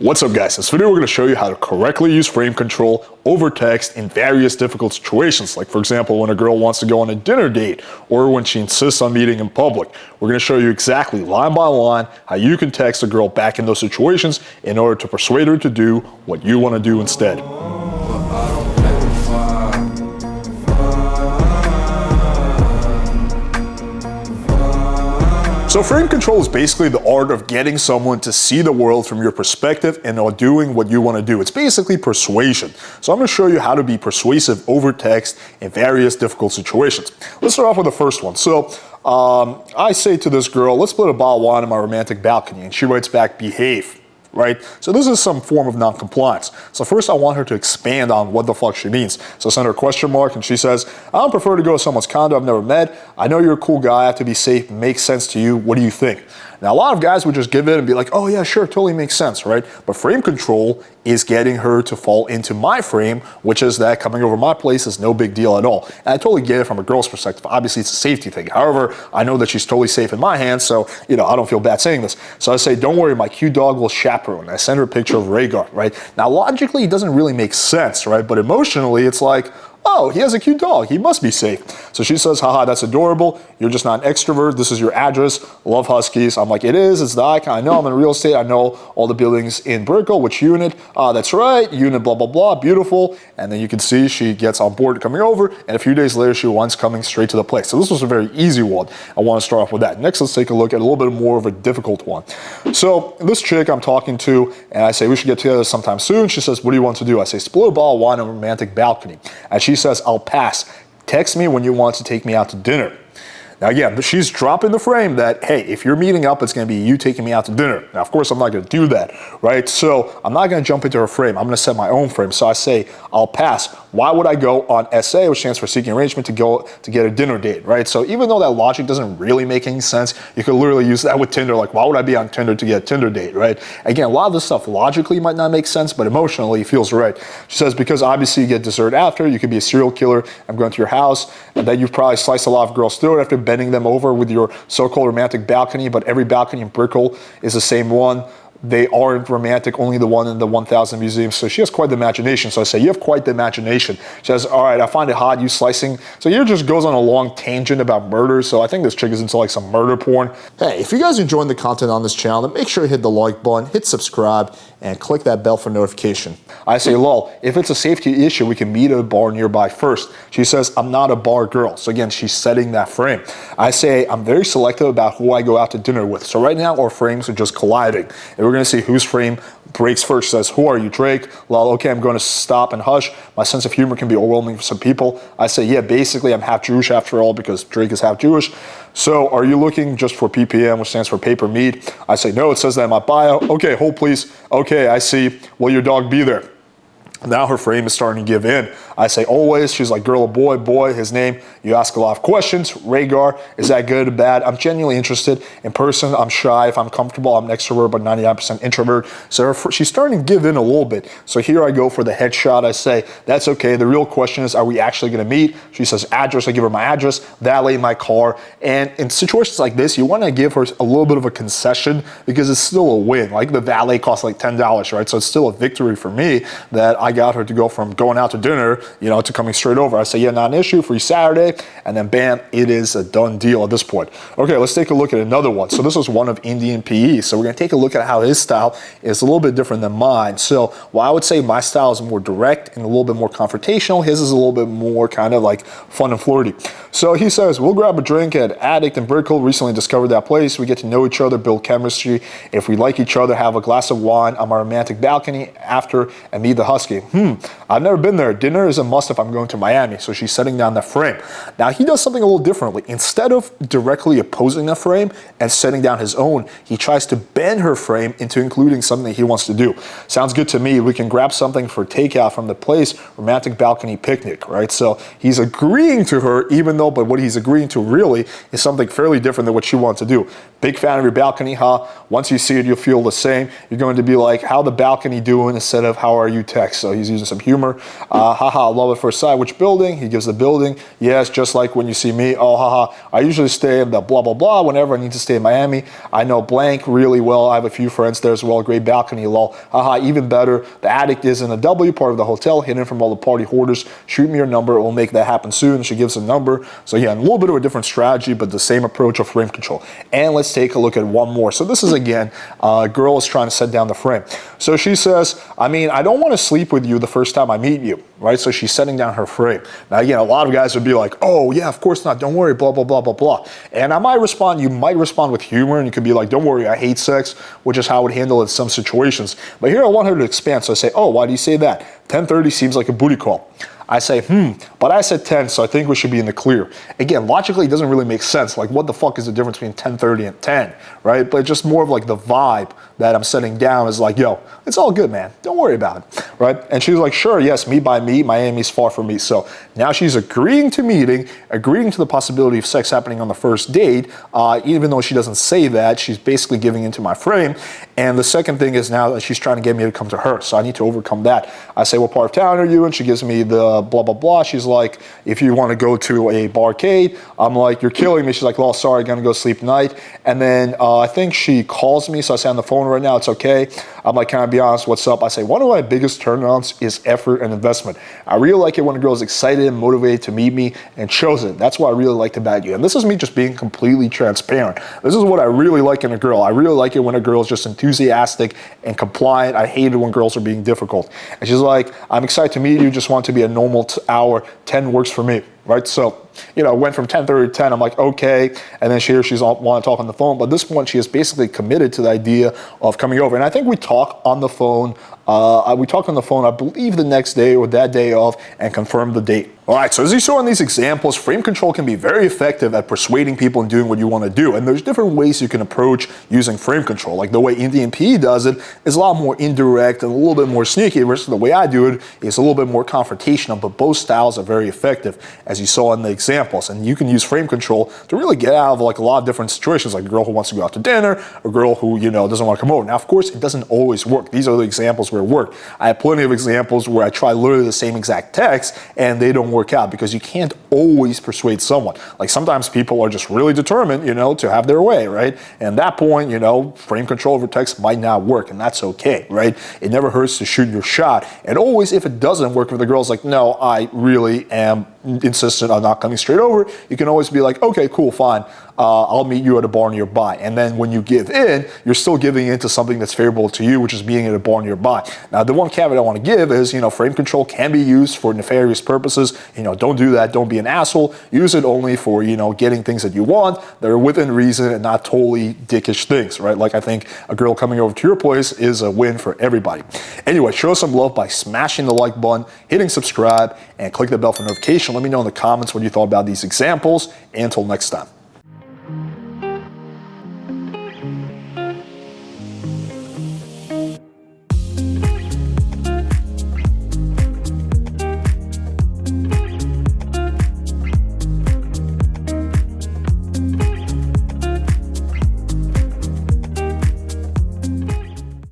What's up guys, in this video we're going to show you how to correctly use frame control over text in various difficult situations, like for example when a girl wants to go on a dinner date or when she insists on meeting in public. We're going to show you exactly line by line how you can text a girl back in those situations in order to persuade her to do what you want to do instead. So frame control is basically the art of getting someone to see the world from your perspective and doing what you want to do. It's basically persuasion. So I'm going to show you how to be persuasive over text in various difficult situations. Let's start off with the first one. So I say to this girl, let's split a bottle of wine on my romantic balcony, and she writes back, behave. Right? So this is some form of non-compliance. So first I want her to expand on what the fuck she means. So I send her a question mark and she says, I don't prefer to go to someone's condo I've never met. I know you're a cool guy. I have to be safe. Makes sense to you. What do you think? Now a lot of guys would just give in and be like, oh yeah, sure, totally makes sense, right? But frame control is getting her to fall into my frame, which is that coming over my place is no big deal at all. And I totally get it from a girl's perspective. Obviously it's a safety thing. However, I know that she's totally safe in my hands, so I don't feel bad saying this. So I say, don't worry, my cute dog will chaperone. I send her a picture of Rhaegar, right? Now logically it doesn't really make sense, right? But emotionally it's like, oh, he has a cute dog. He must be safe. So she says, haha, that's adorable. You're just not an extrovert. This is your address. Love huskies. I'm like, it is. It's the icon. I know I'm in real estate. I know all the buildings in Brickell. Which unit? That's right. Unit blah, blah, blah. Beautiful. And then you can see she gets on board coming over. And a few days later, she wants coming straight to the place. So this was a very easy one. I want to start off with that. Next, let's take a look at a little bit more of a difficult one. So this chick I'm talking to, and I say, we should get together sometime soon. She says, what do you want to do? I say, split a bottle of wine on a romantic balcony. And she says, I'll pass. Text me when you want to take me out to dinner. Now again, she's dropping the frame that, hey, if you're meeting up, it's going to be you taking me out to dinner. Now, of course, I'm not going to do that, right? So I'm not going to jump into her frame. I'm going to set my own frame. So I say, I'll pass. Why would I go on SA, which stands for seeking arrangement, to get a dinner date, right? So even though that logic doesn't really make any sense, you could literally use that with Tinder. Like, why would I be on Tinder to get a Tinder date, right? Again, a lot of this stuff logically might not make sense, but emotionally it feels right. She says, because obviously you get dessert after, you could be a serial killer. I'm going to your house, and then you've probably sliced a lot of girls' throat after bending them over with your so-called romantic balcony, but every balcony in Brickell is the same one. They aren't romantic, only the one in the 1000 museums. So she has quite the imagination. So I say, you have quite the imagination. She says, all right, I find it hot, you slicing. So here just goes on a long tangent about murder. So I think this chick is into like some murder porn. Hey, if you guys are enjoying the content on this channel, then make sure you hit the like button, hit subscribe, and click that bell for notification. I say, lol, if it's a safety issue, we can meet at a bar nearby first. She says, I'm not a bar girl. So again, she's setting that frame. I say, I'm very selective about who I go out to dinner with. So right now our frames are just colliding. And we're going to see whose frame breaks first. She says, who are you, Drake? Lol, okay, I'm going to stop and hush. My sense of humor can be overwhelming for some people. I say, yeah, basically I'm half Jewish after all because Drake is half Jewish. So are you looking just for PPM, which stands for paper meat? I say, no, it says that in my bio. Okay, hold please. Okay, I see. Will your dog be there? Now her frame is starting to give in. I say always. She's like, girl or boy? Boy, his name. You ask a lot of questions. Rhaegar, is that good or bad? I'm genuinely interested. In person, I'm shy. If I'm comfortable, I'm an extrovert, but 99% introvert. So she's starting to give in a little bit. So here I go for the headshot. I say, that's okay. The real question is, are we actually going to meet? She says, address. I give her my address, valet my car. And in situations like this, you want to give her a little bit of a concession because it's still a win. Like the valet costs like $10, right? So it's still a victory for me that I got her to go from going out to dinner, to coming straight over. I say, yeah, not an issue, free Saturday. And then bam, it is a done deal at this point. Okay, let's take a look at another one. So this was one of Indian PE. So we're going to take a look at how his style is a little bit different than mine. So while I would say my style is more direct and a little bit more confrontational, his is a little bit more kind of like fun and flirty. So he says, we'll grab a drink at Addict in Brickell. Recently discovered that place. We get to know each other, build chemistry. If we like each other, have a glass of wine on my romantic balcony after and meet the husky. I've never been there. Dinner is a must if I'm going to Miami. So she's setting down that frame. Now he does something a little differently. Instead of directly opposing the frame and setting down his own, he tries to bend her frame into including something he wants to do. Sounds good to me. We can grab something for takeout from the place, romantic balcony picnic, right? So he's agreeing to her, even though, but what he's agreeing to really is something fairly different than what she wants to do. Big fan of your balcony, huh? Once you see it, you'll feel the same. You're going to be like, how the balcony doing instead of how are you text. So he's using some humor. Haha, love at first sight. Which building? He gives the building. Yes, just like when you see me. Oh, haha, I usually stay in the blah, blah, blah whenever I need to stay in Miami. I know blank really well. I have a few friends there as well. Great balcony, lol. Haha, even better. The attic is in the W part of the hotel, hidden from all the party hoarders. Shoot me your number. We'll make that happen soon. She gives a number. So yeah, a little bit of a different strategy, but the same approach of frame control. And let's take a look at one more. So this is, again, a girl is trying to set down the frame. So she says, I mean, I don't want to sleep with you the first time I meet you, right? So she's setting down her frame. Now, again, a lot of guys would be like, oh, yeah, of course not. Don't worry, blah, blah, blah, blah, blah. And I might respond, you might respond with humor, and you could be like, don't worry, I hate sex, which is how I would handle it in some situations. But here I want her to expand. So I say, oh, why do you say that? 10:30 seems like a booty call. I say, but I said 10, so I think we should be in the clear. Again, logically, it doesn't really make sense. Like, what the fuck is the difference between 10:30 and 10, right? But just more of like the vibe that I'm setting down is like, yo, it's all good, man. Don't worry about it, right? And she's like, sure, yes, me by me, Miami's far from me. So now she's agreeing to meeting, agreeing to the possibility of sex happening on the first date, even though she doesn't say that, she's basically giving into my frame. And the second thing is now that she's trying to get me to come to her. So I need to overcome that. I say, what part of town are you? And she gives me the blah, blah, blah. She's like, if you want to go to a barcade. I'm like, you're killing me. She's like, well, sorry, gonna go sleep tonight. And then I think she calls me. So I say on the phone right now, it's okay. I'm like, can I be honest? What's up? I say, one of my biggest turn-ons is effort and investment. I really like it when a girl is excited and motivated to meet me and shows it. That's what I really liked about you. And this is me just being completely transparent. This is what I really like in a girl. I really like it when a girl is just enthusiastic and compliant. I hate it when girls are being difficult. And she's like, I'm excited to meet you. Just want to be a normal hour. 10 works for me, right? So, you know, went from 10:30 to 10. I'm like, okay. And then she's want to talk on the phone. But at this point, she is basically committed to the idea of coming over. And I think we talk on the phone. We talked on the phone, I believe, the next day or that day of, and confirmed the date. All right, so as you saw in these examples, frame control can be very effective at persuading people and doing what you want to do. And there's different ways you can approach using frame control. Like the way Indian PE does it is a lot more indirect and a little bit more sneaky, versus the way I do it is a little bit more confrontational, but both styles are very effective, as you saw in the examples. And you can use frame control to really get out of like a lot of different situations, like a girl who wants to go out to dinner, a girl who, you know, doesn't want to come over. Now, of course, it doesn't always work. These are the examples where it worked. I have plenty of examples where I try literally the same exact text and they don't work out, because you can't always persuade someone. Like sometimes people are just really determined, you know, to have their way, right? And at that point, you know, frame control over text might not work, and that's okay, right? It never hurts to shoot your shot. And always, if it doesn't work, if the girl's like, no, I really am insistent on not coming straight over, you can always be like, okay, cool, fine. I'll meet you at a bar nearby. And then when you give in, you're still giving in to something that's favorable to you, which is being at a bar nearby. Now, the one caveat I want to give is, you know, frame control can be used for nefarious purposes. You know, don't do that. Don't be an asshole. Use it only for, you know, getting things that you want that are within reason and not totally dickish things, right? Like I think a girl coming over to your place is a win for everybody. Anyway, show some love by smashing the like button, hitting subscribe, and click the bell for notification. Let me know in the comments what you thought about these examples. And until next time.